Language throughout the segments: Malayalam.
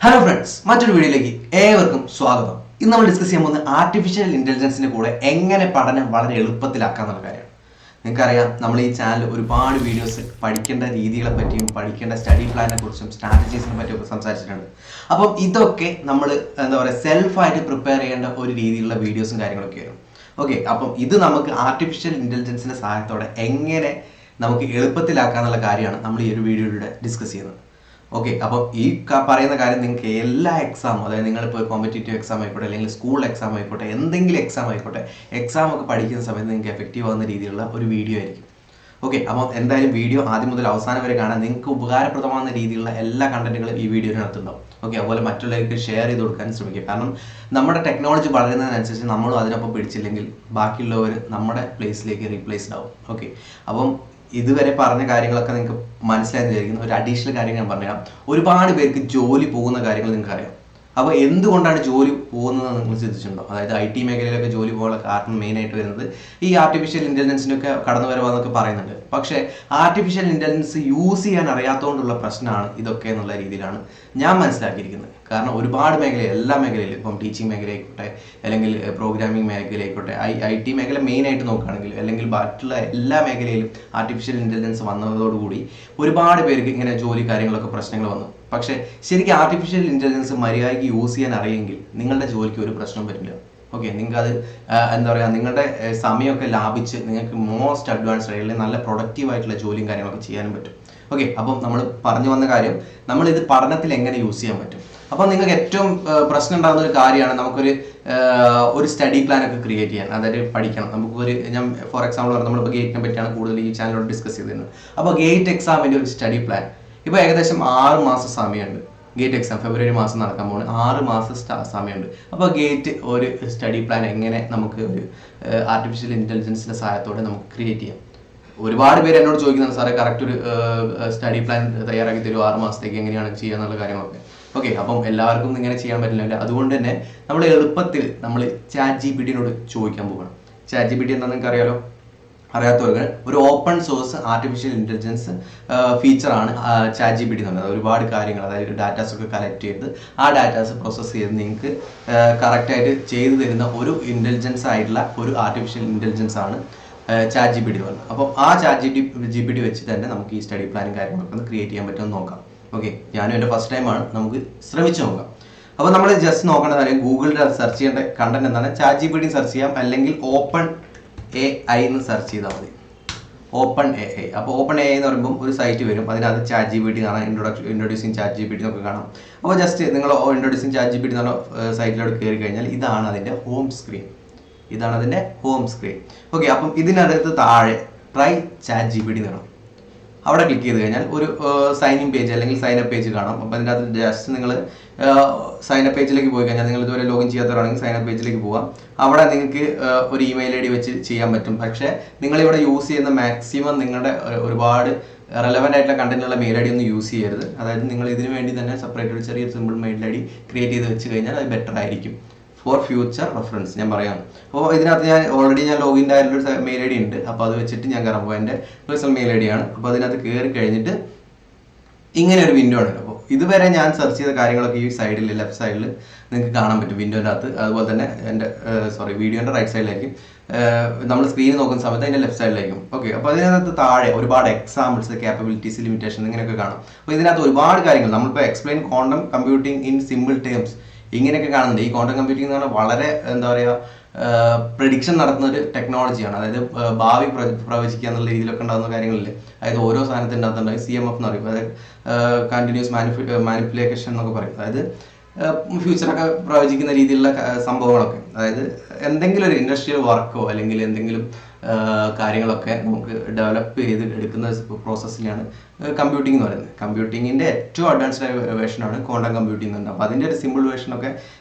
ഹലോ ഫ്രണ്ട്സ്, മറ്റൊരു വീഡിയോയിലേക്ക് ഏവർക്കും സ്വാഗതം. ഇന്ന് നമ്മൾ ഡിസ്കസ് ചെയ്യാൻ പോകുന്നത് ആർട്ടിഫിഷ്യൽ ഇന്റലിജൻസിന്റെ കൂടെ എങ്ങനെ പഠനം വളരെ എളുപ്പത്തിലാക്കാന്നുള്ള കാര്യമാണ്. നിങ്ങൾക്കറിയാം, നമ്മൾ ഈ ചാനൽ ഒരുപാട് വീഡിയോസ് പഠിക്കേണ്ട രീതികളെ പറ്റിയും പഠിക്കേണ്ട സ്റ്റഡി പ്ലാനെ കുറിച്ചും സ്ട്രാറ്റജീസിനെ പറ്റിയും ഒക്കെ സംസാരിച്ചിട്ടുണ്ട്. അപ്പം ഇതൊക്കെ നമ്മൾ എന്താ പറയുക സെൽഫായിട്ട് പ്രിപ്പയർ ചെയ്യേണ്ട ഒരു രീതിയിലുള്ള വീഡിയോസും കാര്യങ്ങളൊക്കെ വരും. ഓക്കെ, അപ്പം ഇത് നമുക്ക് ആർട്ടിഫിഷ്യൽ ഇന്റലിജൻസിന്റെ സഹായത്തോടെ എങ്ങനെ നമുക്ക് എളുപ്പത്തിലാക്കാന്നുള്ള കാര്യമാണ് നമ്മൾ ഈ ഒരു വീഡിയോയിലൂടെ ഡിസ്കസ് ചെയ്യുന്നത്. ഓക്കെ, അപ്പോൾ ഈ പറയുന്ന കാര്യം നിങ്ങൾക്ക് എല്ലാ എക്സാമും, അതായത് നിങ്ങളിപ്പോൾ കോമ്പറ്റേറ്റീവ് എക്സാം ആയിക്കോട്ടെ, അല്ലെങ്കിൽ സ്കൂൾ എക്സാം ആയിക്കോട്ടെ, എന്തെങ്കിലും എക്സാം ആയിക്കോട്ടെ, എക്സാം ഒക്കെ പഠിക്കുന്ന സമയത്ത് നിങ്ങൾക്ക് എഫക്റ്റീവ് ആവുന്ന രീതിയിലുള്ള ഒരു വീഡിയോ ആയിരിക്കും. ഓക്കെ, അപ്പോൾ എന്തായാലും വീഡിയോ ആദ്യം മുതൽ അവസാനം വരെ കാണാൻ നിങ്ങൾക്ക് ഉപകാരപ്രദമാകുന്ന രീതിയിലുള്ള എല്ലാ കണ്ടന്റുകളും ഈ വീഡിയോയിനകത്തുണ്ടാവും. ഓക്കെ, അതുപോലെ മറ്റുള്ളവർക്ക് ഷെയർ ചെയ്ത് കൊടുക്കാൻ ശ്രമിക്കുക. കാരണം നമ്മുടെ ടെക്നോളജി വളരുന്നതിനനുസരിച്ച് നമ്മളും അതിനൊപ്പം പിടിച്ചില്ലെങ്കിൽ ബാക്കിയുള്ളവർ നമ്മുടെ പ്ലേസിലേക്ക് റീപ്ലേസ്ഡ് ആവും. ഓക്കെ, അപ്പം ഇതുവരെ പറഞ്ഞ കാര്യങ്ങളൊക്കെ നിങ്ങൾക്ക് മനസ്സിലായെന്ന് വിചാരിക്കുന്നു. ഒരു അഡീഷണൽ കാര്യം ഞാൻ പറഞ്ഞുതരാം. ഒരുപാട് പേർക്ക് ജോലി പോകുന്ന കാര്യങ്ങൾ നിങ്ങൾക്ക് അറിയാം. അപ്പോൾ എന്തുകൊണ്ടാണ് ജോലി പോകുന്നത് നിങ്ങൾ ചിന്തിച്ചിട്ടുണ്ടോ? അതായത് IT മേഖലയിലൊക്കെ ജോലി പോകാനുള്ള കാരണം മെയിനായിട്ട് വരുന്നത് ഈ ആർട്ടിഫിഷ്യൽ ഇൻ്റലിജൻസിനൊക്കെ കടന്നു വരവാന്നൊക്കെ പറയുന്നുണ്ട്. പക്ഷേ ആർട്ടിഫിഷ്യൽ ഇൻ്റലിജൻസ് യൂസ് ചെയ്യാൻ അറിയാത്തതുകൊണ്ടുള്ള പ്രശ്നമാണ് ഇതൊക്കെ എന്നുള്ള രീതിയിലാണ് ഞാൻ മനസ്സിലാക്കിയിരിക്കുന്നത്. കാരണം ഒരുപാട് മേഖലയിൽ, എല്ലാ മേഖലയിലും, ഇപ്പം ടീച്ചിങ് മേഖലയായിക്കോട്ടെ, അല്ലെങ്കിൽ പ്രോഗ്രാമിംഗ് മേഖലയായിക്കോട്ടെ, IT മേഖല മെയിനായിട്ട് നോക്കുകയാണെങ്കിൽ, അല്ലെങ്കിൽ മറ്റുള്ള എല്ലാ മേഖലയിലും ആർട്ടിഫിഷ്യൽ ഇൻ്റലിജൻസ് വന്നതോടുകൂടി ഒരുപാട് പേർക്ക് ഇങ്ങനെ ജോലി കാര്യങ്ങളൊക്കെ പ്രശ്നങ്ങൾ വന്നു. പക്ഷേ ശരിക്കും ആർട്ടിഫിഷ്യൽ ഇൻ്റലിജൻസ് മര്യാദയ്ക്ക് യൂസ് ചെയ്യാൻ അറിയെങ്കിൽ നിങ്ങളുടെ ജോലിക്ക് ഒരു പ്രശ്നം പറ്റില്ല. ഓക്കെ, നിങ്ങൾക്കത് എന്താ പറയുക, നിങ്ങളുടെ സമയമൊക്കെ ലാഭിച്ച് നിങ്ങൾക്ക് മോസ്റ്റ് അഡ്വാൻസ്ഡ് ആയിട്ടുള്ള നല്ല പ്രൊഡക്റ്റീവ് ആയിട്ടുള്ള ജോലിയും കാര്യങ്ങളൊക്കെ ചെയ്യാനും പറ്റും. ഓക്കെ, അപ്പം നമ്മൾ പറഞ്ഞു വന്ന കാര്യം, നമ്മളിത് പഠനത്തിൽ എങ്ങനെ യൂസ് ചെയ്യാൻ പറ്റും. അപ്പോൾ നിങ്ങൾക്ക് ഏറ്റവും പ്രശ്നം ഉണ്ടാകുന്ന ഒരു കാര്യമാണ് ഒരു സ്റ്റഡി പ്ലാൻ ഒക്കെ ക്രിയേറ്റ് ചെയ്യാൻ. അതായത് പഠിക്കണം, ഞാൻ ഫോർ എക്സാമ്പിൾ പറഞ്ഞു, നമ്മളിപ്പോൾ ഗേറ്റിനെ പറ്റിയാണ് കൂടുതൽ ഈ ചാനലിലോട് ഡിസ്കസ് ചെയ്തിരുന്നത്. അപ്പോൾ ഗേറ്റ് എക്സാമിൻ്റെ ഒരു സ്റ്റഡി പ്ലാൻ ഇപ്പോൾ ഏകദേശം 6 മാസം സമയമുണ്ട്. ഗേറ്റ് എക്സാം ഫെബ്രുവരി മാസം നടക്കാൻ പോകുന്നത്, 6 മാസം സമയമുണ്ട്. അപ്പോൾ ഗേറ്റ് ഒരു സ്റ്റഡി പ്ലാൻ എങ്ങനെ നമുക്ക് ഒരു ആർട്ടിഫിഷ്യൽ ഇൻ്റലിജൻസിൻ്റെ സഹായത്തോടെ നമുക്ക് ക്രിയേറ്റ് ചെയ്യാം. ഒരുപാട് പേര് എന്നോട് ചോദിക്കുന്നുണ്ട്, സാറേ കറക്റ്റ് ഒരു സ്റ്റഡി പ്ലാൻ തയ്യാറാക്കി തരും 6 മാസത്തേക്ക് എങ്ങനെയാണ് ചെയ്യുക എന്നുള്ള കാര്യങ്ങളൊക്കെ. ഓക്കെ, അപ്പം എല്ലാവർക്കും ഇങ്ങനെ ചെയ്യാൻ പറ്റില്ല. അതുകൊണ്ട് തന്നെ നമ്മൾ എളുപ്പത്തിൽ ChatGPT ചോദിക്കാൻ പോകണം. ChatGPT എന്താണെന്ന് നിങ്ങൾക്ക് അറിയാലോ. അറിയാത്തവർക്ക് ഒരു ഓപ്പൺ സോഴ്സ് ആർട്ടിഫിഷ്യൽ ഇൻ്റലിജൻസ് ഫീച്ചറാണ് ChatGPT എന്ന് പറയുന്നത്. ഒരുപാട് കാര്യങ്ങൾ, അതായത് ഡാറ്റാസ് ഒക്കെ കളക്ട് ചെയ്ത് ആ ഡാറ്റാസ് പ്രോസസ്സ് ചെയ്ത് നിങ്ങൾക്ക് കറക്റ്റായിട്ട് ചെയ്തു തരുന്ന ഒരു ഇൻ്റലിജൻസ് ആയിട്ടുള്ള ഒരു ആർട്ടിഫിഷ്യൽ ഇൻ്റലിജൻസ് ആണ് ChatGPT എന്ന് പറയുന്നത്. അപ്പോൾ ആ ChatGPT വെച്ച് തന്നെ നമുക്ക് ഈ സ്റ്റഡി പ്ലാനും കാര്യങ്ങളൊക്കെ ഒന്ന് ക്രിയേറ്റ് ചെയ്യാൻ പറ്റുമെന്ന് നോക്കാം. ഓക്കെ, ഞാനും എൻ്റെ ഫസ്റ്റ് ടൈമാണ്, നമുക്ക് ശ്രമിച്ചു നോക്കാം. അപ്പോൾ നമ്മൾ ജസ്റ്റ് നോക്കേണ്ട കാര്യം, ഗൂഗിളിൽ സെർച്ച് ചെയ്യേണ്ട കണ്ടന്റ് എന്താണ്, ChatGPT സെർച്ച് ചെയ്യാം, അല്ലെങ്കിൽ ഓപ്പൺ AI എന്ന് സെർച്ച് ചെയ്താൽ മതി. Open AI. അപ്പോൾ ഓപ്പൺ AI എന്ന് പറയുമ്പോൾ ഒരു സൈറ്റ് വരും, അതിനകത്ത് ChatGPT കാണാം, ഇൻട്രൊഡ്യൂസിങ് ChatGPT എന്നൊക്കെ കാണാം. അപ്പോൾ ജസ്റ്റ് നിങ്ങൾ ഇൻട്രൊഡ്യൂസിങ് ChatGPT എന്ന് പറഞ്ഞ സൈറ്റിലോട്ട് കയറി കഴിഞ്ഞാൽ ഇതാണ് അതിൻ്റെ ഹോം സ്ക്രീൻ. ഓക്കെ, അപ്പം ഇതിനകത്ത് താഴെ ട്രൈ ChatGPT എന്ന് കാണാം. അവിടെ ക്ലിക്ക് ചെയ്ത് കഴിഞ്ഞാൽ ഒരു സൈൻ ഇൻ പേജ് അല്ലെങ്കിൽ സൈൻ അപ്പ് പേജ് കാണാം. അപ്പോൾ അതിൻ്റെ അകത്ത് ജസ്റ്റ് നിങ്ങൾ സൈൻ അപ്പ് പേജിലേക്ക് പോയി കഴിഞ്ഞാൽ, നിങ്ങൾ ഇതുവരെ ലോഗിൻ ചെയ്യാത്തവരാണെങ്കിൽ സൈൻ അപ്പ് പേജിലേക്ക് പോകാം. അവിടെ നിങ്ങൾക്ക് ഒരു ഇമെയിൽ ID വെച്ച് ചെയ്യാൻ പറ്റും. പക്ഷേ നിങ്ങളിവിടെ യൂസ് ചെയ്യുന്ന മാക്സിമം നിങ്ങളുടെ ഒരുപാട് റെലവൻ്റ് ആയിട്ടുള്ള കണ്ടന്റുള്ള മെയിൽ ID ഒന്നും യൂസ് ചെയ്യരുത്. അതായത് നിങ്ങൾ ഇതിന് വേണ്ടി തന്നെ സെപ്പറേറ്റ് ഒരു ചെറിയ സിമ്പിൾ മെയിൽ ID ക്രിയേറ്റ് ചെയ്ത് വെച്ച് കഴിഞ്ഞാൽ അത് ബെറ്റർ ആയിരിക്കും ഫോർ ഫ്യൂച്ചർ റെഫറൻസ് ഞാൻ പറയാം. അപ്പോൾ ഇതിനകത്ത് ഞാൻ ഓൾറെഡി ലോഗിൻ ആയിട്ടുള്ള മെയിൽ ID ഉണ്ട്. അപ്പോൾ അത് വെച്ചിട്ട് ഞാൻ കയറാൻ പോകും. എൻ്റെ പേഴ്സണൽ മെയിൽ ID ആണ്. അപ്പോൾ അതിനകത്ത് കയറി കഴിഞ്ഞിട്ട് ഇങ്ങനെ ഒരു വിൻഡോ ആണ്. അപ്പോൾ ഇതുവരെ ഞാൻ സെർച്ച് ചെയ്ത കാര്യങ്ങളൊക്കെ ഈ സൈഡിൽ, ലെഫ്റ്റ് സൈഡിൽ നിങ്ങൾക്ക് കാണാൻ പറ്റും വിൻഡോൻ്റെ അകത്ത്. അതുപോലെ തന്നെ വീഡിയോൻ്റെ റൈറ്റ് സൈഡിലായിരിക്കും. നമ്മൾ സ്ക്രീൻ നോക്കുന്ന സമയത്ത് അതിൻ്റെ ലെഫ്റ്റ് സൈഡിലായിരിക്കും. ഓക്കെ, അപ്പോൾ അതിനകത്ത് താഴെ ഒരുപാട് എക്സാമ്പിൾസ്, ക്യാപ്പബിലിറ്റീസ്, ലിമിറ്റേഷൻ ഇങ്ങനെയൊക്കെ കാണാം. അപ്പോൾ ഇതിനകത്ത് ഒരുപാട് കാര്യങ്ങൾ നമ്മളിപ്പോൾ explain quantum computing in simple terms ഇങ്ങനെയൊക്കെ കാണുന്നുണ്ട്. ഈ ക്വാണ്ടം കമ്പ്യൂട്ടിംഗ് എന്ന് പറഞ്ഞാൽ വളരെ എന്താ പറയുക, പ്രഡിക്ഷൻ നടത്തുന്ന ഒരു ടെക്നോളജിയാണ്. അതായത് ഭാവി പ്രവചിക്കുക എന്നുള്ള രീതിയിലൊക്കെ ഉണ്ടാകുന്ന കാര്യങ്ങളില്ലേ. അതായത് ഓരോ സാധനത്തിൻ്റെ അകത്തുണ്ടായി CMF എന്ന് പറയും, അതായത് കണ്ടിന്യൂസ് മാനിപ്പുലേഷൻ എന്നൊക്കെ പറയും. അതായത് ഫ്യൂച്ചറൊക്കെ പ്രവചിക്കുന്ന രീതിയിലുള്ള സംഭവങ്ങളൊക്കെ. അതായത് എന്തെങ്കിലും ഒരു ഇൻഡസ്ട്രിയൽ വർക്കോ അല്ലെങ്കിൽ എന്തെങ്കിലും കാര്യങ്ങളൊക്കെ നമുക്ക് ഡെവലപ്പ് ചെയ്ത് എടുക്കുന്ന പ്രോസസ്സിലാണ് കമ്പ്യൂട്ടിംഗ് എന്ന് പറയുന്നത്. കമ്പ്യൂട്ടിങ്ങിൻ്റെ ഏറ്റവും അഡ്വാൻസ്ഡ് വേർഷനാണ് ക്വാണ്ടം കമ്പ്യൂട്ടിംഗ് എന്ന്. അപ്പോൾ അതിൻ്റെ ഒരു സിമ്പിൾ വേർഷനൊക്കെ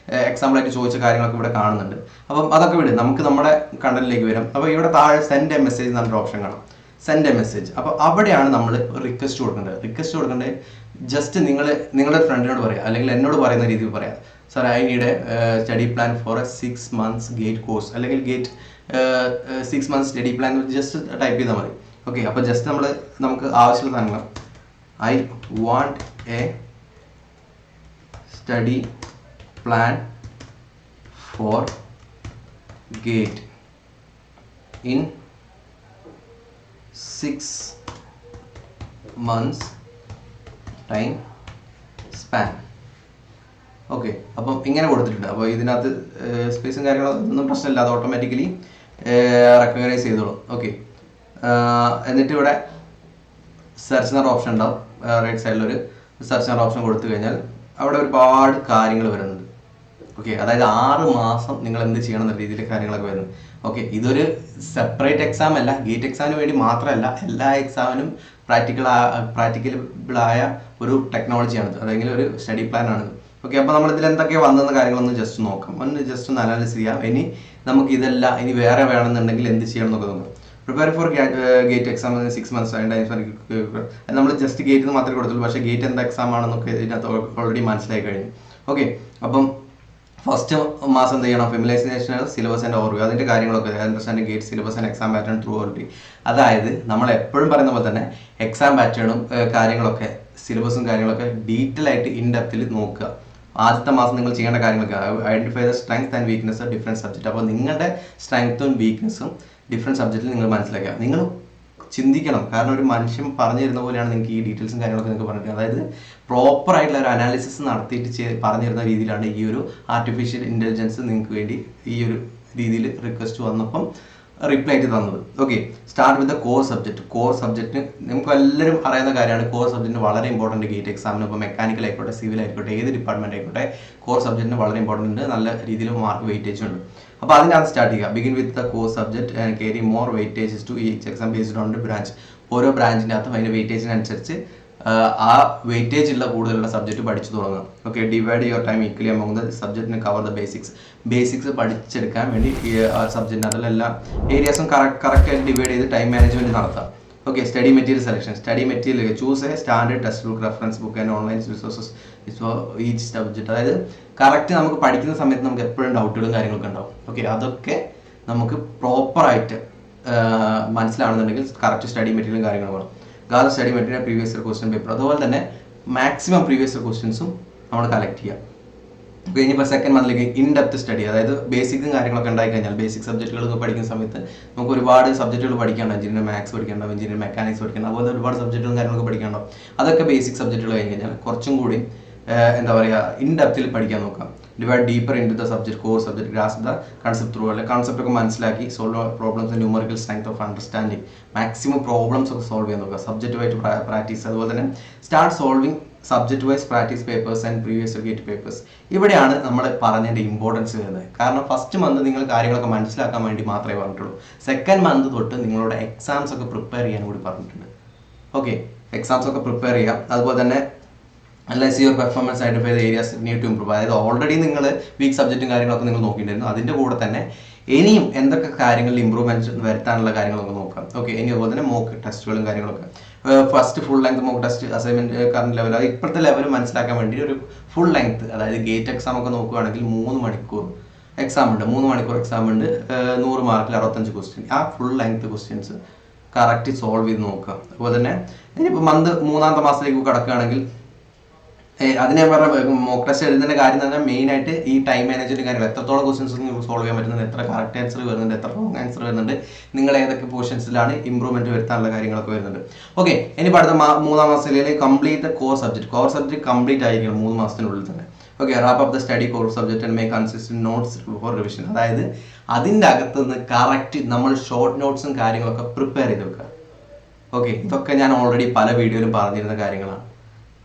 എക്സാമ്പിളായിട്ട് ചോദിച്ച കാര്യങ്ങളൊക്കെ ഇവിടെ കാണുന്നുണ്ട്. അപ്പം അതൊക്കെ വിടും, നമുക്ക് നമ്മുടെ കണ്ടന്റിലേക്ക് വരാം. അപ്പോൾ ഇവിടെ താഴെ സെൻഡ് എ മെസ്സേജ് എന്നൊരു ഓപ്ഷൻ കാണാം. Send A message. അപ്പോൾ അവിടെയാണ് നമ്മൾ റിക്വസ്റ്റ് കൊടുക്കേണ്ടത്. ജസ്റ്റ് നിങ്ങളുടെ ഫ്രണ്ടിനോട് പറയാം, അല്ലെങ്കിൽ എന്നോട് പറയുന്ന രീതിയിൽ പറയാം, sir I need a study plan for a 6 months GATE course, അല്ലെങ്കിൽ GATE 6 months study plan just type ചെയ്താൽ മതി. ഓക്കെ, അപ്പോൾ ജസ്റ്റ് നമുക്ക് ആവശ്യമുള്ള സാധനങ്ങൾ, I want a study plan for GATE in 6 months time span. Okay, അപ്പം ഇങ്ങനെ കൊടുത്തിട്ടുണ്ട്. അപ്പോൾ ഇതിനകത്ത് സ്പേസും കാര്യങ്ങളൊന്നും പ്രശ്നമില്ല, അത് ഓട്ടോമാറ്റിക്കലി റെക്കഗ്നൈസ് ചെയ്തോളും. ഓക്കെ, എന്നിട്ട് ഇവിടെ സെർച്ച് എന്ന ഓപ്ഷൻ ഉണ്ടാവും. റൈറ്റ് സൈഡിലൊരു സെർച്ച് എന്ന ഓപ്ഷൻ കൊടുത്തു കഴിഞ്ഞാൽ അവിടെ ഒരുപാട് കാര്യങ്ങൾ വരുന്നുണ്ട്. ഓക്കെ, അതായത് 6 മാസം നിങ്ങൾ എന്ത് ചെയ്യണം എന്ന രീതിയിൽ കാര്യങ്ങളൊക്കെ വരുന്നത്. ഓക്കെ, ഇതൊരു സെപ്പറേറ്റ് എക്സാം അല്ല, ഗേറ്റ് എക്സാമിന് വേണ്ടി മാത്രമല്ല, എല്ലാ എക്സാമിനും പ്രാക്ടിക്കബിളായ ഒരു ടെക്നോളജിയാണ്, അല്ലെങ്കിൽ ഒരു സ്റ്റഡി പ്ലാൻ ആണ്. ഓക്കെ, അപ്പോൾ നമ്മളിതിൽ എന്തൊക്കെ വന്നെന്ന കാര്യങ്ങളൊന്ന് ജസ്റ്റ് നോക്കാം, ജസ്റ്റ് ഒന്ന് അനാലിസ് ചെയ്യാം. ഇനി നമുക്ക് ഇതെല്ലാം ഇനി വേറെ വേണമെന്നുണ്ടെങ്കിൽ എന്ത് ചെയ്യണം എന്നൊക്കെ നോക്കാം. Prepare for gate exam 6 months നമ്മൾ ജസ്റ്റ് ഗേറ്റ് മാത്രമേ കൊടുത്തുള്ളൂ, പക്ഷേ ഗേറ്റ് എന്താ എക്സാം ആണെന്നൊക്കെ ഇതിനകത്ത് ഓൾറെഡി മനസ്സിലായി കഴിഞ്ഞു. ഓക്കെ, അപ്പം ഫസ്റ്റ് മാസം എന്ത് ചെയ്യണം? ഫെമിലൈസേഷൻ സിലബസ് ആൻഡ് ഓവർവ്യൂ, അതിൻ്റെ കാര്യങ്ങളൊക്കെ understanding gate syllabus and exam pattern through already. അതായത് നമ്മൾ എപ്പോഴും പറയുന്ന പോലെ തന്നെ എക്സാം പാറ്റേണും കാര്യങ്ങളൊക്കെ സിലബസും കാര്യങ്ങളൊക്കെ ഡീറ്റെയിൽ ആയിട്ട് ഇൻ ഡെപ്തിൽ നോക്കുക. ആദ്യത്തെ മാസം നിങ്ങൾ ചെയ്യേണ്ട കാര്യങ്ങളൊക്കെ identify the strength and weakness of different subject. അപ്പോൾ നിങ്ങളുടെ സ്ട്രെങ്ത്തും വീക്ക്നെസ്സും ഡിഫറെൻറ്റ് സബ്ജക്റ്റിൽ നിങ്ങൾ മനസ്സിലാക്കുക. നിങ്ങൾ ചിന്തിക്കണം, കാരണം ഒരു മനുഷ്യൻ പറഞ്ഞു തരുന്ന പോലെയാണ് നിങ്ങൾക്ക് ഈ ഡീറ്റെയിൽസും കാര്യങ്ങളൊക്കെ നിങ്ങൾക്ക് പറഞ്ഞിട്ട്, അതായത് പ്രോപ്പർ ആയിട്ടുള്ള ഒരു അനാലിസിസ് നടത്തിയിട്ട് പറഞ്ഞു തരുന്ന രീതിയിലാണ് ഈ ഒരു ആർട്ടിഫിഷ്യൽ ഇൻ്റലിജൻസ് നിങ്ങൾക്ക് വേണ്ടി ഈ ഒരു രീതിയിൽ റിക്വസ്റ്റ് വന്നപ്പം റിപ്ലൈ ആയിട്ട് തന്നത്. Okay, start with the core subject. Core subject നമുക്ക് എല്ലാവരും അറിയുന്ന കാര്യമാണ്. കോർ സബ്ജക്റ്റിന് വളരെ ഇമ്പോർട്ടൻറ്റ് ഗേറ്റ് എക്സാമിന്. ഇപ്പോൾ മെക്കാനിക്കൽ ആയിക്കോട്ടെ, സിവിൽ ആയിക്കോട്ടെ, ഏത് ഡിപ്പാർട്ട്മെൻറ്റ് ആയിക്കോട്ടെ, കോർ സബ്ജക്റ്റിന് വളരെ ഇമ്പോർട്ടൻ്റ് ഉണ്ട്, നല്ല രീതിയിൽ മാർക്ക് വെയിറ്റേജ് ഉണ്ട്. അപ്പോൾ അതിനകത്ത് സ്റ്റാർട്ട് ചെയ്യുക. Begin with the core subject and carry more weightages to each exam based on the branch. ഓരോ ബ്രാഞ്ചിൻ്റെ അകത്തും അതിൻ്റെ വെയിറ്റേജിനനുസരിച്ച് ആ വെയിറ്റേജ് ഉള്ള കൂടുതലുള്ള സബ്ജക്റ്റ് പഠിച്ചു തുടങ്ങുക. Okay, divide your time equally among the സബ്ജക്റ്റിന് കവർ ദ ബേസിക്സ് പഠിച്ചെടുക്കാൻ വേണ്ടി ഈ സബ്ജക്റ്റിന് അതിലെല്ലാം ഏരിയാസും കറക്റ്റായിട്ട് ഡിവൈഡ് ചെയ്ത് ടൈം മാനേജ്മെൻറ്റ് നടത്താം. Okay, study material selection. Study material choose a standard text book, reference book and online resources each subject. അതായത് കറക്റ്റ് നമുക്ക് പഠിക്കുന്ന സമയത്ത് നമുക്ക് എപ്പോഴും ഡൗട്ടുകളും കാര്യങ്ങളൊക്കെ ഉണ്ടാവും. ഓക്കെ, അതൊക്കെ നമുക്ക് പ്രോപ്പറായിട്ട് മനസ്സിലാവുന്നുണ്ടെങ്കിൽ കറക്റ്റ് സ്റ്റഡി മെറ്റീരിയലും കാര്യങ്ങളും വേണം. Gather study material, previous year question paper, അതുപോലെ തന്നെ മാക്സിമം പ്രീവിയസ് ഇയർ ക്വസ്റ്റ്യൻസും നമ്മൾ കളക്ട് ചെയ്യുക. ഓക്കെ, ഇനിയിപ്പോൾ സെക്കൻഡ് മന്തിലേക്ക് ഇൻ ഡെപ്ത് സ്റ്റഡി, അതായത് ബേസിക്കും കാര്യങ്ങളൊക്കെ ഉണ്ടായി കഴിഞ്ഞാൽ ബേസിക് സബ്ജക്റ്റുകൾ പഠിക്കുന്ന സമയത്ത് നമുക്ക് ഒരുപാട് സബ്ജക്റ്റുകൾ പഠിക്കാനുണ്ട്. എഞ്ചിനീയർ മാത്സ് പഠിക്കേണ്ടാവും, എഞ്ചിനീയർ മെക്കാനിക്സ് പഠിക്കണം, അതുപോലെ ഒരുപാട് സബ്ജക്റ്റുകളും കാര്യങ്ങളൊക്കെ പഠിക്കാനുണ്ടാവും. അതൊക്കെ ബേസിക് സബ്ജക്റ്റുകൾ കഴിഞ്ഞ് കഴിഞ്ഞാൽ കുറച്ചും കൂടി എന്താ പറയുക, ഇൻ ഡെപ്തിൽ പഠിക്കാൻ നോക്കാം. Divide deeper into the subject, core subject, grasp the concept through. അല്ലെ കൺസെപ്റ്റ് ഒക്കെ മനസ്സിലാക്കി solve problems, numerical strength of understanding, maximum problems ഒക്കെ സോൾവ് ചെയ്യാൻ നോക്കുക. സബ്ജക്റ്റ് വൈസ് പ്രാക്ടീസ്, അതുപോലെ തന്നെ start solving subject wise practice papers and previous GATE papers. ഇവിടെയാണ് നമ്മൾ പറഞ്ഞതിൻ്റെ ഇമ്പോർട്ടൻസ് വരുന്നത്. കാരണം ഫസ്റ്റ് മന്ത് നിങ്ങൾ കാര്യങ്ങളൊക്കെ മനസ്സിലാക്കാൻ വേണ്ടി മാത്രമേ പറഞ്ഞിട്ടുള്ളൂ. സെക്കൻഡ് മന്ത് തൊട്ട് നിങ്ങളുടെ എക്സാംസ് ഒക്കെ പ്രിപ്പയർ ചെയ്യാൻ കൂടി പറഞ്ഞിട്ടുണ്ട്. ഓക്കെ, എക്സാംസ് ഒക്കെ പ്രിപ്പയർ ചെയ്യാം. അതുപോലെ തന്നെ analyse your performance, identify the areas need to improve. അതായത് ഓൾറെഡി നിങ്ങൾ വീക്ക് സബ്ജക്റ്റും കാര്യങ്ങളൊക്കെ നിങ്ങൾ നോക്കിയിട്ടുണ്ടായിരുന്നു. അതിൻ്റെ കൂടെ തന്നെ ഇനിയും എന്തൊക്കെ കാര്യങ്ങളിൽ ഇമ്പ്രൂവ്മെൻറ്റ് വരുത്താനുള്ള കാര്യങ്ങളൊക്കെ നോക്കാം. ഓക്കെ, ഇനി അതുപോലെ തന്നെ മോക്ക് ടെസ്റ്റുകളും കാര്യങ്ങളൊക്കെ. First full length mock test assignment current level, അത് ഇപ്പോഴത്തെ ലെവൽ മനസ്സിലാക്കാൻ വേണ്ടി ഒരു ഫുൾ ലെങ്ത്, അതായത് ഗേറ്റ് എക്സാം ഒക്കെ നോക്കുകയാണെങ്കിൽ 3 മണിക്കൂർ എക്സാം ഉണ്ട്. 3 മണിക്കൂർ എക്സാം ഉണ്ട്, 100 മാർക്കിൽ 65 ക്വസ്റ്റ്യൻ. ആ full length questions correct solve ചെയ്ത് നോക്കുക. അതുപോലെ തന്നെ ഇനിയിപ്പോൾ മന്ത് 3-ാമത്തെ മാസത്തേക്ക് കിടക്കുകയാണെങ്കിൽ അതിനെ പറഞ്ഞ മോക്ക് ടെസ്റ്റ് എഴുതുന്ന കാര്യം എന്ന് പറഞ്ഞാൽ മെയിനായിട്ട് ഈ ടൈം മാനേജ്മെന്റ് കാര്യങ്ങൾ, എത്രത്തോളം ക്വസ്റ്റൻസ് നിങ്ങൾക്ക് സോൾവ് ചെയ്യാൻ പറ്റുന്നുണ്ട്, എത്ര കറക്റ്റ് ആൻസർ വരുന്നുണ്ട്, എത്ര റോങ് ആൻസർ വരുന്നുണ്ട്, നിങ്ങൾ ഏതൊക്കെ പോർഷൻസിലാണ് ഇമ്പ്രൂവ്മെന്റ് വരുത്താനുള്ള കാര്യങ്ങളൊക്കെ വരുന്നുണ്ട്. ഓക്കെ, ഇനി അടുത്ത 3-ാം മാസത്തിലേക്ക് കംപ്ലീറ്റ് കോർ സബ്ജക്ട് കംപ്ലീറ്റ് ആയിരിക്കണം 3 മാസത്തിനുള്ളിൽ തന്നെ. Okay, wrap up the study core subject and make consistent notes for revision. അതായത് അതിൻ്റെ അകത്തുനിന്ന് കറക്റ്റ് നമ്മൾ ഷോർട്ട് നോട്ട്സും കാര്യങ്ങളൊക്കെ പ്രിപ്പയർ ചെയ്ത് വെക്കുക. ഓക്കെ, ഇതൊക്കെ ഞാൻ ഓൾറെഡി പല വീഡിയോയിലും പറഞ്ഞിരുന്ന കാര്യങ്ങളാണ്.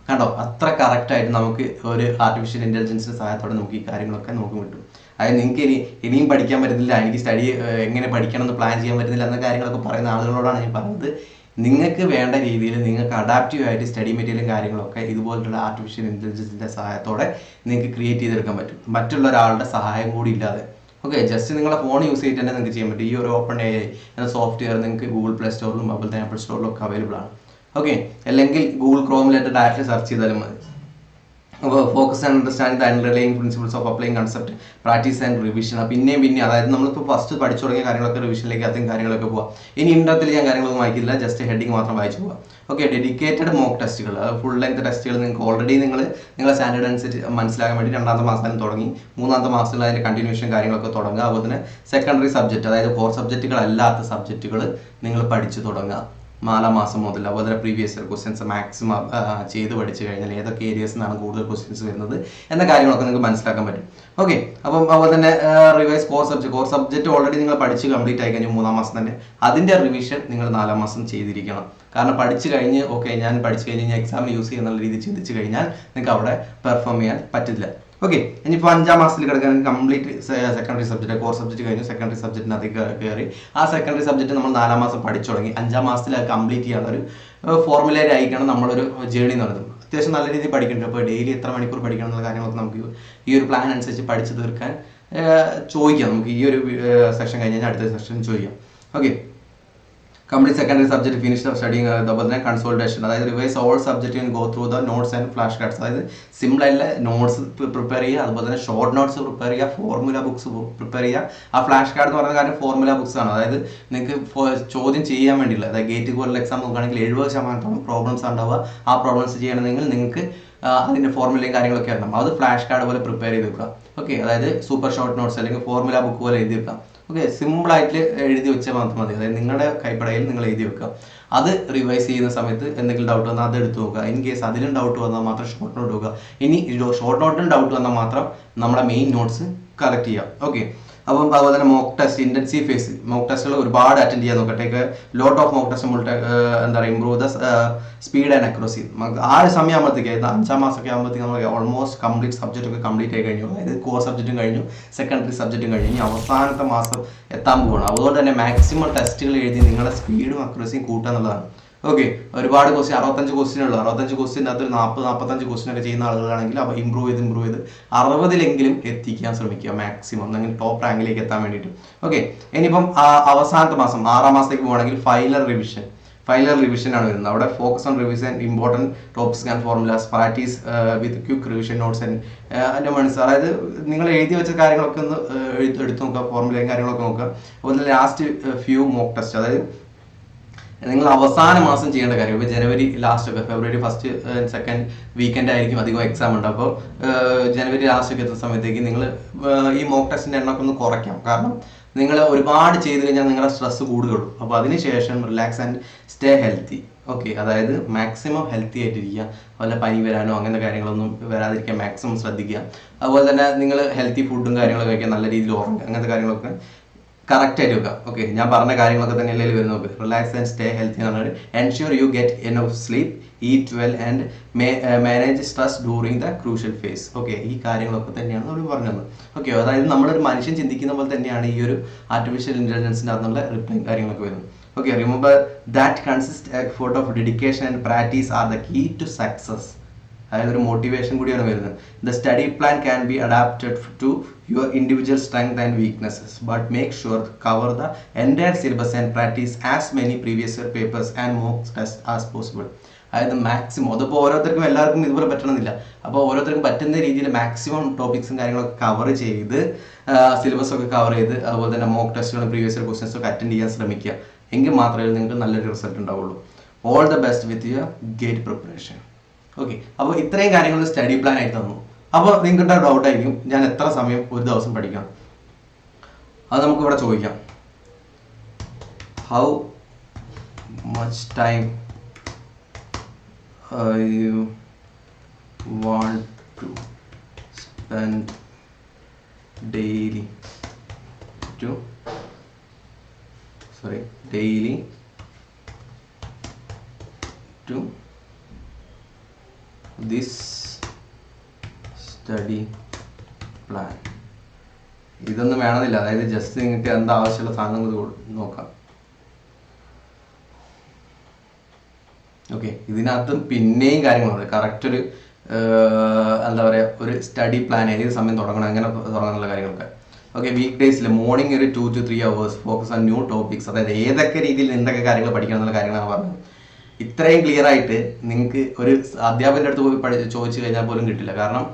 കണ്ടോ, അത്ര കറക്റ്റായിട്ട് നമുക്ക് ഒരു ആർട്ടിഫിഷ്യൽ ഇൻ്റലിജൻസിൻ്റെ സഹായത്തോടെ നമുക്ക് ഈ കാര്യങ്ങളൊക്കെ നോക്കി കിട്ടും. അതായത് നിങ്ങൾക്ക് ഇനിയും പഠിക്കാൻ പറ്റുന്നില്ല, എനിക്ക് സ്റ്റഡി എങ്ങനെ പഠിക്കണം എന്ന് പ്ലാൻ ചെയ്യാൻ പറ്റുന്നില്ല എന്ന കാര്യങ്ങളൊക്കെ പറയുന്ന ആളുകളോടാണ് ഞാൻ പറയുന്നത്. നിങ്ങൾക്ക് വേണ്ട രീതിയിൽ നിങ്ങൾക്ക് അഡാപ്റ്റീവ് ആയിട്ട് സ്റ്റഡി മെറ്റീരിയലും കാര്യങ്ങളൊക്കെ ഇതുപോലുള്ള ആർട്ടിഫിഷ്യൽ ഇൻ്റലിജൻസിൻ്റെ സഹായത്തോടെ നിങ്ങൾക്ക് ക്രിയേറ്റ് ചെയ്തെടുക്കാൻ പറ്റും, മറ്റുള്ള ഒരാളുടെ സഹായം കൂടി ഇല്ലാതെ. ഓക്കെ, ജസ്റ്റ് നിങ്ങളുടെ ഫോൺ യൂസ് ചെയ്തിട്ട് തന്നെ നിങ്ങൾക്ക് ചെയ്യാൻ പറ്റും. ഈ ഒരു ഓപ്പൺ AI എന്ന സോഫ്റ്റ്വെയർ നിങ്ങൾക്ക് ഗൂഗിൾ പ്ലേ സ്റ്റോറിലും അതുപോലെ തന്നെ ആപ്പിൾ സ്റ്റോറിലും ഒക്കെ അവൈലബിൾ ആണ്. ഓക്കെ, അല്ലെങ്കിൽ ഗൂഗിൾ ക്രോമിലായിട്ട് ഡയറക്റ്റ് സെർച്ച് ചെയ്താലും മതി. Focus and understanding the underlying principles of applying concept practice and revision. പിന്നെയും അതായത് നമ്മളിപ്പോൾ ഫസ്റ്റ് പഠിച്ചു തുടങ്ങിയ കാര്യങ്ങളൊക്കെ റിവിഷനിലേക്ക് അധികം കാര്യങ്ങളൊക്കെ പോകാം. ഇനി ഇൻഡത്തിൽ ഞാൻ കാര്യങ്ങളൊന്നും വായിക്കില്ല, ജസ്റ്റ് ഹെഡിങ് മാത്രം വായിച്ചു പോകാം. ഓക്കെ, ഡെഡിക്കേറ്റഡ് മോക്ക് ടെസ്റ്റുകൾ, ഫുൾ ലെങ്ത് ടെസ്റ്റുകൾ നിങ്ങൾക്ക് ഓൾറെഡി നിങ്ങളെ സ്റ്റാൻഡേർഡ് അനുസരിച്ച് മനസ്സിലാക്കാൻ വേണ്ടി 2ാമത്തെ മാസത്തിലും തുടങ്ങി, 3ാമത്തെ മാസത്തിൽ അതിൻ്റെ കണ്ടിന്യൂഷൻ കാര്യങ്ങളൊക്കെ തുടങ്ങുക. അതുപോലെ തന്നെ സെക്കൻഡറി സബ്ജക്റ്റ്, അതായത് കോർ സബ്ജക്റ്റുകളല്ലാത്ത സബ്ജക്റ്റുകൾ നിങ്ങൾ പഠിച്ചു തുടങ്ങുക 4ാം മാസം മുതൽ. അതുപോലെ തന്നെ പ്രീവിയസ് ഇയർ ക്വസ്റ്റ്യൻസ് മാക്സിമം ചെയ്ത് പഠിച്ചു കഴിഞ്ഞാൽ ഏതൊക്കെ ഏരിയസിൽ നിന്നാണ് കൂടുതൽ ക്വസ്റ്റ്യൻസ് വരുന്നത് എന്ന കാര്യങ്ങളൊക്കെ നിങ്ങൾക്ക് മനസ്സിലാക്കാൻ പറ്റും. ഓക്കെ, അപ്പം അതുപോലെ തന്നെ റിവൈസ് കോർ സബ്ജക്റ്റ് ഓൾറെഡി നിങ്ങൾ പഠിച്ച് കംപ്ലീറ്റ് ആയി കഴിഞ്ഞു 3ാം മാസം തന്നെ. അതിൻ്റെ റിവിഷൻ നിങ്ങൾ 4ാം മാസം ചെയ്തിരിക്കണം. കാരണം പഠിച്ചു കഴിഞ്ഞ് ഞാൻ പഠിച്ചു കഴിഞ്ഞ് ഞാൻ എക്സാമിന് യൂസ് ചെയ്യുന്ന രീതി ചിന്തിച്ചു കഴിഞ്ഞാൽ നിങ്ങൾക്ക് അവിടെ പെർഫോം ചെയ്യാൻ പറ്റില്ല. ഓക്കെ, ഇനിയിപ്പോൾ 5ാം മാസത്തിൽ കിടക്കുകയാണെങ്കിൽ complete secondary subject, core subject കഴിഞ്ഞു, സെക്കൻഡറി സബ്ജക്റ്റിനകത്ത് കയറി ആ സെക്കൻഡറി സബ്ജക്റ്റ് നമ്മൾ 4ാം മാസം പഠിച്ചു തുടങ്ങി. 5ാം മാസത്തിൽ അത് കംപ്ലീറ്റ് ചെയ്യാനുള്ള ഒരു ഫോർമുലയിലായിരിക്കണം നമ്മളൊരു ജേർണി എന്ന് പറയുന്നത്. അത്യാവശ്യം നല്ല രീതിയിൽ പഠിക്കുന്നുണ്ട്. അപ്പോൾ ഡെയിലി എത്ര മണിക്കൂർ പഠിക്കണം എന്നുള്ള കാര്യങ്ങളൊക്കെ നമുക്ക് ഈ ഒരു പ്ലാൻ അനുസരിച്ച് പഠിച്ചു തീർക്കാൻ ചോദിക്കാം. നമുക്ക് ഈ ഒരു സെക്ഷൻ കഴിഞ്ഞാൽ അടുത്ത സെക്ഷൻ ചോദിക്കാം. Okay, complete secondary subject finish studying, അതുപോലെ തന്നെ കൺസോൾട്ടേഷൻ, അതായത് revise all subject and go through the notes and flash cards. അതായത് സിമ്പിളായിട്ടുള്ള നോട്ട്സ് പ്രിപ്പയർ ചെയ്യുക, അതുപോലെ തന്നെ ഷോർട്ട് നോട്ട്സ് പ്രിപ്പയർ ചെയ്യുക, ഫോർമുല ബുക്സ് പ്രിപ്പയർ ചെയ്യുക. ആ ഫ്ലാഷ് കാർഡ് എന്ന് പറയുന്ന കാര്യം ഫോർമുല ബുക്സ് ആണ്. അതായത് നിങ്ങൾക്ക് ചോദ്യം ചെയ്യാൻ വേണ്ടിയില്ല, അതായത് ഗേറ്റ് പോലുള്ള എക്സാം നോക്കുകയാണെങ്കിൽ 70% പ്രോബ്ലംസ് ഉണ്ടാവുക. ആ പ്രോബ്ലംസ് ചെയ്യണമെങ്കിൽ നിങ്ങൾക്ക് അതിൻ്റെ ഫോർമുലയും കാര്യങ്ങളൊക്കെ അറിയണം. അത് ഫ്ലാഷ് കാർഡ് പോലെ പ്രിപ്പയർ ചെയ്ത് വെക്കുക. ഓക്കെ, അതായത് സൂപ്പർ ഷോർട്ട് നോട്ട്സ് അല്ലെങ്കിൽ ഫോർമുല ബുക്ക് പോലെ എഴുതി വെക്കാം. ഓക്കെ, സിമ്പിളായിട്ട് എഴുതി വെച്ചാൽ മാത്രം മതി. അതായത് നിങ്ങളുടെ കൈപ്പടയിൽ നിങ്ങൾ എഴുതി വെക്കുക. അത് റിവൈസ് ചെയ്യുന്ന സമയത്ത് എന്തെങ്കിലും ഡൗട്ട് വന്നാൽ അത് എടുത്ത് നോക്കുക. ഇൻ കേസ് അതിലും ഡൗട്ട് വന്നാൽ മാത്രം ഷോർട്ട് നോട്ട് നോക്കുക. ഇനി ഷോർട്ട് നോട്ടിലും ഡൗട്ട് വന്നാൽ മാത്രം നമ്മുടെ മെയിൻ നോട്ട്സ് കളക്ട് ചെയ്യുക. ഓക്കെ, അപ്പം അതുപോലെ തന്നെ mock test intensive phase mock ടെസ്റ്റുകൾ ഒരുപാട് അറ്റൻഡ് ചെയ്യാൻ നോക്കട്ടെ. ലോട്ട് ഓഫ് മോക്ക് ടെസ്റ്റ് എന്താ പറയുക improve the speed and accuracy. ആ ഒരു സമയം ആകുമ്പോഴത്തേക്ക്, അതായത് 5ാം മാസമൊക്കെ ആകുമ്പോഴത്തേക്ക് നമ്മൾ ഓൾമോസ്റ്റ് കംപ്ലീറ്റ് സബ്ജക്റ്റ് ഒക്കെ കംപ്ലീറ്റ് ആയി കഴിഞ്ഞു. അതായത് കോർ സബ്ജക്റ്റും കഴിഞ്ഞു, സെക്കൻഡറി സബ്ജക്റ്റും കഴിഞ്ഞു. ഇനി അവസാനത്തെ മാസം എത്താൻ പോവുകയാണ്. അതുകൊണ്ട് തന്നെ മാക്സിമം ടെസ്റ്റുകൾ എഴുതി നിങ്ങളുടെ സ്പീഡും അക്യുറസിയും കൂട്ടുക എന്നുള്ളതാണ്. ഓക്കെ, ഒരുപാട് ക്വസ്റ്റ്യൻ 65 ക്വസ്റ്റ്യൻ ഉള്ളൂ. 65 ക്വസ്റ്റ്യനകത്ത് 40-45 ക്വസ്റ്റ്യൻ ഒക്കെ ചെയ്യുന്ന ആളുകളാണെങ്കിൽ അപ്പോൾ ഇമ്പ്രൂവ് ചെയ്ത് 60-ലെങ്കിലും എത്തിക്കാൻ ശ്രമിക്കുക മാക്സിമം, അങ്ങനെ ടോപ്പ് റാങ്കിലേക്ക് എത്താൻ വേണ്ടിയിട്ട്. ഓക്കെ, ഇനിയിപ്പം അവസാനത്തെ മാസം 6ാം മാസത്തേക്ക് പോകണമെങ്കിൽ ഫൈനൽ റിവിഷൻ ആണ് വരുന്നത്. അവിടെ focus on revision important topics and formulas, practice with quick revision notes and എൻ്റെ അതായത് നിങ്ങൾ എഴുതി വെച്ച കാര്യങ്ങളൊക്കെ ഒന്ന് എടുത്ത് നോക്കുക, ഫോർമുലയും കാര്യങ്ങളൊക്കെ നോക്കുക. അതുപോലെ ലാസ്റ്റ് ഫ്യൂ മോക്ക് ടെസ്റ്റ്, അതായത് നിങ്ങൾ അവസാന മാസം ചെയ്യേണ്ട കാര്യം. ഇപ്പോൾ ജനുവരി ലാസ്റ്റ് ഒക്കെ, ഫെബ്രുവരി 1st 2nd വീക്കെൻഡ് ആയിരിക്കും അധികം എക്സാം ഉണ്ട്. അപ്പോൾ ജനുവരി ലാസ്റ്റ് ഒക്കെ എത്തുന്ന സമയത്തേക്ക് നിങ്ങൾ ഈ മോക്ക് ടെസ്റ്റിൻ്റെ എണ്ണമൊക്കെ ഒന്ന് കുറയ്ക്കാം. കാരണം നിങ്ങൾ ഒരുപാട് ചെയ്ത് കഴിഞ്ഞാൽ നിങ്ങളുടെ സ്ട്രെസ് കൂടുകയുള്ളൂ. അപ്പോൾ അതിനുശേഷം relax and stay healthy. Okay, അതായത് മാക്സിമം ഹെൽത്തി ആയിട്ടിരിക്കുക. അതുപോലെ പനി വരാനോ അങ്ങനത്തെ കാര്യങ്ങളൊന്നും വരാതിരിക്കാൻ മാക്സിമം ശ്രദ്ധിക്കുക. അതുപോലെ തന്നെ നിങ്ങൾ ഹെൽത്തി ഫുഡും കാര്യങ്ങളൊക്കെ കഴിക്കുക, നല്ല രീതിയിൽ ഉറങ്ങുക, അങ്ങനത്തെ കാര്യങ്ങളൊക്കെ കറക്റ്റ് ആയിട്ട് വെക്കുക. ഓക്കെ, ഞാൻ പറഞ്ഞ കാര്യങ്ങളൊക്കെ തന്നെ എല്ലാവരും വരുന്ന നോക്കുക. റിലാക്സ് ആൻഡ് സ്റ്റേ ഹെൽത്തി എന്ന് പറഞ്ഞാൽ ensure you get enough sleep, eat well and manage stress during the crucial phase. Okay, ഈ കാര്യങ്ങളൊക്കെ തന്നെയാണ് നമ്മൾ പറഞ്ഞത്. ഓക്കെ, അതായത് നമ്മളൊരു മനുഷ്യൻ ചിന്തിക്കുന്ന പോലെ തന്നെയാണ് ഈ ഒരു ആർട്ടിഫിഷ്യൽ ഇൻ്റലിജൻസിൻ്റെ അകത്തുള്ള റിപ്ലൈ കാര്യങ്ങളൊക്കെ വരുന്നത്. Okay, remember that consist effort of dedication and practice are the key to success. അതായത് ഒരു മോട്ടിവേഷൻ കൂടിയാണ് വരുന്നത്. The study plan can be adapted to your individual strength and weaknesses, but make sure cover the entire syllabus and practice as many previous year papers and mock test as possible. അതായത് മാക്സിമം, അതിപ്പോൾ ഓരോരുത്തർക്കും എല്ലാവർക്കും ഇതുപോലെ പറ്റണമെന്നില്ല. അപ്പോൾ ഓരോരുത്തർക്കും പറ്റുന്ന രീതിയിൽ മാക്സിമം ടോപ്പിക്സും കാര്യങ്ങളൊക്കെ കവർ ചെയ്ത് സിലബസ് ഒക്കെ കവർ ചെയ്ത് അതുപോലെ തന്നെ മോക്ക് ടെസ്റ്റുകളും പ്രീവിയസ് ഇയർ ക്വസ്റ്റൻസും ഒക്കെ അറ്റൻഡ് ചെയ്യാൻ ശ്രമിക്കുക. എങ്കിൽ മാത്രമേ നിങ്ങൾക്ക് നല്ലൊരു റിസൾട്ട് ഉണ്ടാവുള്ളൂ. All the best with your gate preparation. Okay, അപ്പോൾ ഇത്രയും കാര്യങ്ങൾ സ്റ്റഡി പ്ലാൻ ആയിട്ട് തന്നു. അപ്പോൾ നിങ്ങളുടെ ഡൗട്ട് ആയിരിക്കും ഞാൻ എത്ര സമയം ഒരു ദിവസം പഠിക്കണം. അത് നമുക്ക് ഇവിടെ ചോദിക്കാം. How much time you want to spend daily to this study plan. ഇതൊന്നും വേണമെന്നില്ല, അതായത് ജസ്റ്റ് നിങ്ങൾക്ക് എന്താ ആവശ്യമുള്ള സാധനങ്ങൾ നോക്കാം. ഓക്കെ, ഇതിനകത്തും പിന്നെയും കാര്യങ്ങളുണ്ട്. കറക്റ്റ് ഒരു എന്താ പറയുക, ഒരു സ്റ്റഡി പ്ലാൻ ഏത് സമയം തുടങ്ങണം, എങ്ങനെ തുടങ്ങാനുള്ള കാര്യങ്ങളൊക്കെ. ഓക്കെ, വീക്ക് ഡേയ്സിൽ മോർണിംഗ് ഒരു 2 to 3 hours focus on new topics. അതായത് ഏതൊക്കെ രീതിയിൽ എന്തൊക്കെ കാര്യങ്ങൾ പഠിക്കണം എന്നുള്ള കാര്യങ്ങളാണ് പറഞ്ഞത്. ഇത്രയും ക്ലിയർ ആയിട്ട് നിങ്ങൾക്ക് ഒരു അധ്യാപകൻ്റെ അടുത്ത് പോയി ചോദിച്ചു കഴിഞ്ഞാൽ പോലും കിട്ടില്ല. കാരണം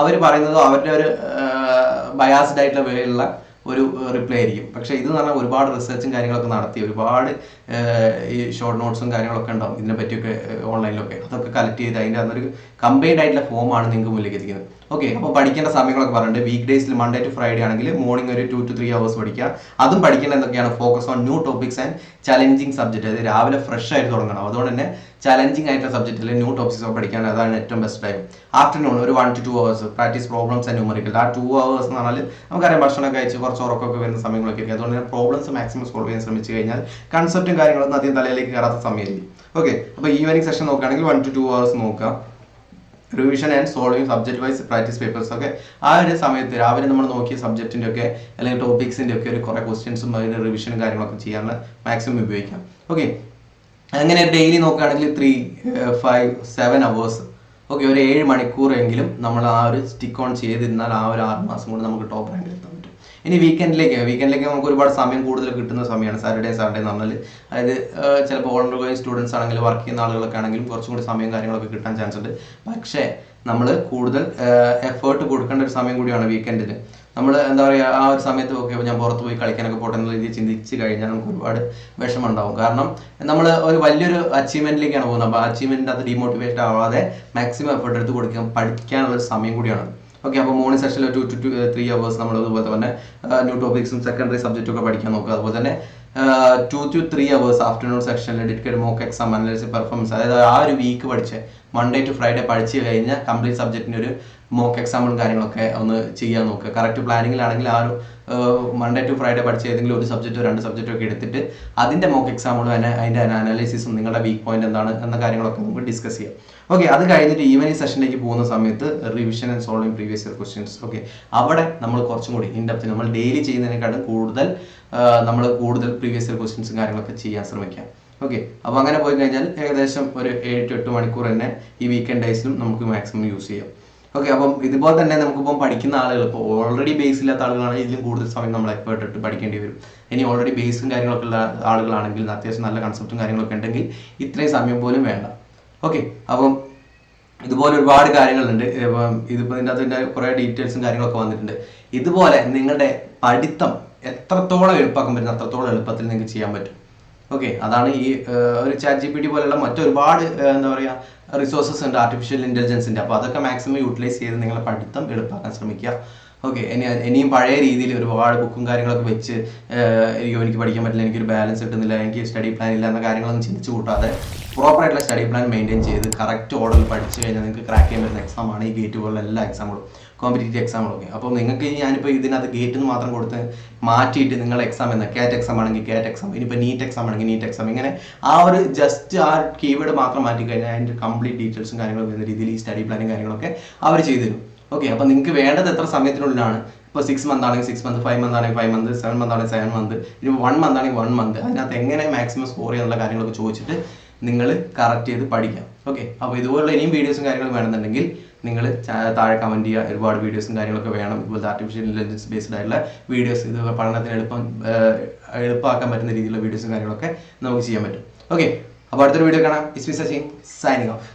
അവർ പറയുന്നത് അവരുടെ ഒരു ബയാസ്ഡ് ആയിട്ടുള്ള വേയുള്ള ഒരു റിപ്ലൈ ആയിരിക്കും. പക്ഷേ ഇത് എന്ന് പറഞ്ഞാൽ ഒരുപാട് റിസർച്ചും കാര്യങ്ങളൊക്കെ നടത്തി ഒരുപാട് ഈ ഷോർട്ട് നോട്ട്സും കാര്യങ്ങളൊക്കെ ഉണ്ടാവും ഇതിനെ പറ്റിയൊക്കെ ഓൺലൈനിലൊക്കെ, അതൊക്കെ കളക്ട് ചെയ്ത് അതിൻ്റെ അതൊരു കമ്പൈൻഡ് ആയിട്ടുള്ള ഫോമാണ് നിങ്ങൾക്ക് മുന്നിലേക്ക് എത്തിക്കുന്നത്. ഓക്കെ, അപ്പോൾ പഠിക്കേണ്ട സമയങ്ങളൊക്കെ പറഞ്ഞിട്ടുണ്ട്. വീക്ക് ഡേയ്സിൽ മൺഡേ ടു ഫ്രൈഡേ ആണെങ്കിൽ മോർണിംഗ് ഒരു 2 to 3 hours പഠിക്കുക. അതും പഠിക്കേണ്ട എന്തൊക്കെയാണ്? Focus on new topics and challenging subject. അതായത് രാവിലെ ഫ്രഷ് ആയിട്ട് തുടങ്ങണം. അതുകൊണ്ട് തന്നെ ചലഞ്ചിങ് ആയിട്ടുള്ള സബ്ജക്റ്റിൽ ന്യൂ ടോപ്പിക്സ് ഒക്കെ പഠിക്കാൻ അതാണ് ഏറ്റവും ബെസ്റ്റ് ടൈം. ആഫ്റ്റർനൂൺ ഒരു 1 to 2 hours practice problems and numerical. ആ 2 hours എന്ന് പറഞ്ഞാൽ നമുക്കറിയാം ഭക്ഷണം കഴിച്ച് കുറച്ച് ഉറക്കമൊക്കെ വരുന്ന സമയങ്ങളൊക്കെ ആയിരിക്കും. അതുകൊണ്ട് തന്നെ പ്രോബ്ലംസ് മാക്സിമം സോൾവ് ചെയ്യാൻ ശ്രമിച്ചു കഴിഞ്ഞാൽ കൺസെപ്റ്റും കാര്യങ്ങളൊന്നും അധികം തലയിലേക്ക് കയറാത്ത സമയമായിരിക്കും. ഓക്കെ, അപ്പോൾ ഈവനിങ് സെഷൻ നോക്കുകയാണെങ്കിൽ 1 to 2 hours നോക്കുക. Revision and solving subject wise practice papers ഒക്കെ ആ ഒരു സമയത്ത് രാവിലെ നമ്മൾ നോക്കിയ സബ്ജക്റ്റിൻ്റെ ഒക്കെ അല്ലെങ്കിൽ ടോപ്പിക്സിൻ്റെ ഒക്കെ ഒരു കുറേ ക്വസ്റ്റ്യൻസും അതിൻ്റെ റിവിഷനും കാര്യങ്ങളൊക്കെ ചെയ്യാൻ മാക്സിമം ഉപയോഗിക്കാം. ഓക്കെ, അങ്ങനെ ഡെയിലി നോക്കുകയാണെങ്കിൽ 3, 5, 7 hours. ഓക്കെ, ഒരു 7 മണിക്കൂറെങ്കിലും നമ്മൾ ആ ഒരു സ്റ്റിക്ക് ഓൺ ചെയ്തിരുന്നാൽ ആ ഒരു 6 മാസം കൊണ്ട് നമുക്ക് ടോപ്പ് റാങ്കിൽ എത്താൻ പറ്റും. ഇനി വീക്കെൻഡിലേക്ക് നമുക്ക് ഒരുപാട് സമയം കൂടുതൽ കിട്ടുന്ന സമയമാണ് സാറ്റർഡേ എന്ന് പറഞ്ഞാൽ. അതായത് ചിലപ്പോൾ ഓൺലൈൻ സ്റ്റുഡൻസ് ആണെങ്കിൽ വർക്ക് ചെയ്യുന്ന ആളുകളൊക്കെ ആണെങ്കിലും കുറച്ചും കൂടി സമയം കാര്യങ്ങളൊക്കെ കിട്ടാൻ ചാൻസ് ഉണ്ട്. പക്ഷേ നമ്മൾ കൂടുതൽ എഫേർട്ട് കൊടുക്കേണ്ട ഒരു സമയം കൂടിയാണ് വീക്കെൻഡിൽ. നമ്മൾ എന്താ പറയുക, ആ ഒരു സമയത്ത് ഓക്കെ ഞാൻ പുറത്ത് പോയി കളിക്കാനൊക്കെ പോട്ടെ എന്നുള്ള രീതിയിൽ ചിന്തിച്ച് കഴിഞ്ഞാൽ നമുക്ക് ഒരുപാട് വിഷമം ഉണ്ടാവും. കാരണം നമ്മൾ ഒരു വലിയൊരു അച്ചീവ്മെന്റിലേക്കാണ് പോകുന്നത്. അപ്പോൾ അച്ചീവ്മെന്റിൻ്റെ അത് ഡീമോട്ടിവേറ്റ് ആവാതെ മാക്സിമം എഫേർട്ട് എടുത്ത് കൊടുക്കാൻ പഠിക്കാനുള്ള ഒരു സമയം കൂടിയാണ്. ഓക്കെ, അപ്പോൾ മോർണിംഗ് സെഷനിൽ 2 to 3 hours നമ്മൾ അതുപോലെ തന്നെ ന്യൂ ടോപ്പിക്സും സെക്കൻഡറി സബ്ജക്റ്റും ഒക്കെ പഠിക്കാൻ നോക്കുക. അതുപോലെ തന്നെ 2 to 3 hours ആഫ്റ്റർനൂൺ സെക്ഷനിൽ dedicate mock exam analyse performance. അതായത് ആ ഒരു വീക്ക് പഠിച്ച് മൺഡേ ടു ഫ്രൈഡേ പഠിച്ച് കഴിഞ്ഞാൽ കംപ്ലീറ്റ് സബ്ജക്റ്റിൻ്റെ ഒരു മോക്ക് എക്സാമ്പിളും കാര്യങ്ങളൊക്കെ ഒന്ന് ചെയ്യാൻ നോക്കുക. കറക്റ്റ് പ്ലാനിങ്ങിലാണെങ്കിൽ ആ ഒരു മൺഡേ ടു ഫ്രൈഡേ പഠിച്ച ഏതെങ്കിലും ഒരു സബ്ജക്റ്റോ 2 സബ്ജക്റ്റോ ഒക്കെ എടുത്തിട്ട് അതിൻ്റെ മോക്ക് എക്സാമുകളും അതിൻ്റെ അനാലിസിസും നിങ്ങളുടെ വീക്ക് പോയിന്റ് എന്താണ് എന്ന കാര്യങ്ങളൊക്കെ നമുക്ക് ഡിസ്കസ് ചെയ്യാം. ഓക്കെ, അത് കഴിഞ്ഞിട്ട് ഈവനിങ് സെഷനിലേക്ക് പോകുന്ന സമയത്ത് revision and solving previous year questions. Okay, അവിടെ നമ്മൾ കുറച്ചും കൂടി ഇൻഡെപ്ത് നമ്മൾ ഡെയിലി ചെയ്യുന്നതിനേക്കാളും കൂടുതൽ പ്രീവിയസ് ഇയർ ക്വസ്റ്റ്യൻസും കാര്യങ്ങളൊക്കെ ചെയ്യാൻ ശ്രമിക്കാം. ഓക്കെ, അപ്പോൾ അങ്ങനെ പോയി കഴിഞ്ഞാൽ ഏകദേശം ഒരു 7 to 8 മണിക്കൂർ തന്നെ ഈ വീക്കെൻഡ് ഡേയ്സിലും നമുക്ക് മാക്സിമം യൂസ് ചെയ്യാം. ഓക്കെ, അപ്പം ഇതുപോലെ തന്നെ നമുക്കിപ്പം പഠിക്കുന്ന ആളുകൾ ഇപ്പോൾ ഓൾറെഡി ബേസ് ഇല്ലാത്ത ആളുകളാണെങ്കിൽ ഇതിലും കൂടുതൽ സമയം നമ്മൾ എഫേർട്ട് ഇട്ട് പഠിക്കേണ്ടി വരും. ഇനി ഓൾറെഡി ബേസും കാര്യങ്ങളൊക്കെ ഉള്ള ആളുകളാണെങ്കിൽ അത്യാവശ്യം നല്ല കൺസെപ്റ്റും കാര്യങ്ങളൊക്കെ ഉണ്ടെങ്കിൽ ഇത്രയും സമയം പോലും വേണ്ട. ഓക്കെ, അപ്പം ഇതുപോലെ ഒരുപാട് കാര്യങ്ങളുണ്ട്. ഇതിപ്പോൾ ഇതിൻ്റെ കുറേ ഡീറ്റെയിൽസും കാര്യങ്ങളൊക്കെ വന്നിട്ടുണ്ട്. ഇതുപോലെ നിങ്ങളുടെ പഠിത്തം എത്രത്തോളം എളുപ്പമാക്കാൻ പറ്റുന്ന അത്രത്തോളം എളുപ്പത്തിൽ നിങ്ങൾക്ക് ചെയ്യാൻ പറ്റും. ഓക്കെ, അതാണ് ഈ ഒരു ChatGPT പോലുള്ള മറ്റൊരുപാട് എന്താ പറയുക റിസോഴ്സസ് ഉണ്ട് ആർട്ടിഫിഷ്യൽ ഇൻ്റലിജൻസിൻ്റെ. അപ്പോൾ അതൊക്കെ മാക്സിമം യൂട്ടിലൈസ് ചെയ്ത് നിങ്ങളുടെ പഠിത്തം എളുപ്പമാക്കാൻ ശ്രമിക്കുക. ഓക്കെ, ഇനിയും പഴയ രീതിയിൽ ഒരുപാട് ബുക്കും കാര്യങ്ങളൊക്കെ വെച്ച് എനിക്ക് പഠിക്കാൻ പറ്റില്ല, എനിക്കൊരു ബാലൻസ് കിട്ടുന്നില്ല, എനിക്ക് സ്റ്റഡി പ്ലാൻ ഇല്ല എന്ന കാര്യങ്ങളൊന്നും ചിന്തിച്ച് കൂട്ടാതെ പ്രോപ്പറായിട്ടുള്ള സ്റ്റഡി പ്ലാൻ മെയിൻറ്റെയിൻ ചെയ്ത് കറക്റ്റ് ഓർഡറിൽ പഠിച്ചു കഴിഞ്ഞാൽ നിങ്ങൾക്ക് ക്രാക്ക് ചെയ്യാൻ പറ്റുന്ന എക്സാമാണ് ഈ ഗേറ്റ് പോലുള്ള എല്ലാ എക്സാമുകളും, കോമ്പറ്റേറ്റീവ് എക്സാമുകളൊക്കെ. അപ്പോൾ നിങ്ങൾക്ക് ഞാനിപ്പോൾ ഇതിനകത്ത് ഗേറ്റിൽ നിന്ന് മാത്രം കൊടുത്ത് മാറ്റിയിട്ട് നിങ്ങളുടെ എക്സാം എന്ന കാറ്റ് എക്സാം ആണെങ്കിൽ കാറ്റ് എക്സാം, ഇനിയിപ്പോൾ നീറ്റ് എക്സാം ആണെങ്കിൽ നീറ്റ് എക്സാം, ഇങ്ങനെ ആ ഒരു ജസ്റ്റ് ആ കീവേഡ് മാത്രം മാറ്റി കഴിഞ്ഞാൽ അതിൻ്റെ കംപ്ലീറ്റ് ഡീറ്റെയിൽസും കാര്യങ്ങളും വരുന്ന രീതിയിൽ ഈ സ്റ്റഡി പ്ലാനും കാര്യങ്ങളൊക്കെ അവർ ചെയ്തു തരും. ഓക്കെ, അപ്പോൾ നിങ്ങൾക്ക് വേണ്ടത് എത്ര സമയത്തിനുള്ളിലാണ്? ഇപ്പോൾ 6 months ആണെങ്കിൽ 6 months, 5 months ആണെങ്കിൽ 5 months, 7 months ആണെങ്കിൽ 7 months, ഇനി 1 month ആണെങ്കിൽ 1 month. അതിനകത്ത് എങ്ങനെ മാക്സിമം സ്കോർ ചെയ്യാനുള്ള കാര്യങ്ങളൊക്കെ ചോദിച്ചിട്ട് നിങ്ങൾ കറക്റ്റ് ചെയ്ത് പഠിക്കാം. ഓക്കെ, അപ്പോൾ ഇതുപോലുള്ള ഇനിയും വീഡിയോസും കാര്യങ്ങളും വേണമെന്നുണ്ടെങ്കിൽ നിങ്ങൾ താഴെ കമൻറ്റ് ചെയ്യുക. ഒരുപാട് വീഡിയോസും കാര്യങ്ങളൊക്കെ വേണം ഇതുപോലത്തെ ആർട്ടിഫിഷ്യൽ ഇൻ്റലിജൻസ് ബേസ്ഡ് ആയിട്ടുള്ള വീഡിയോസ്. ഇത് പഠനത്തിന് എളുപ്പമാക്കാൻ പറ്റുന്ന രീതിയിലുള്ള വീഡിയോസും കാര്യങ്ങളൊക്കെ നമുക്ക് ചെയ്യാൻ പറ്റും. ഓക്കെ, അപ്പോൾ അടുത്തൊരു വീഡിയോ കാണാം. It's me Sachin signing off.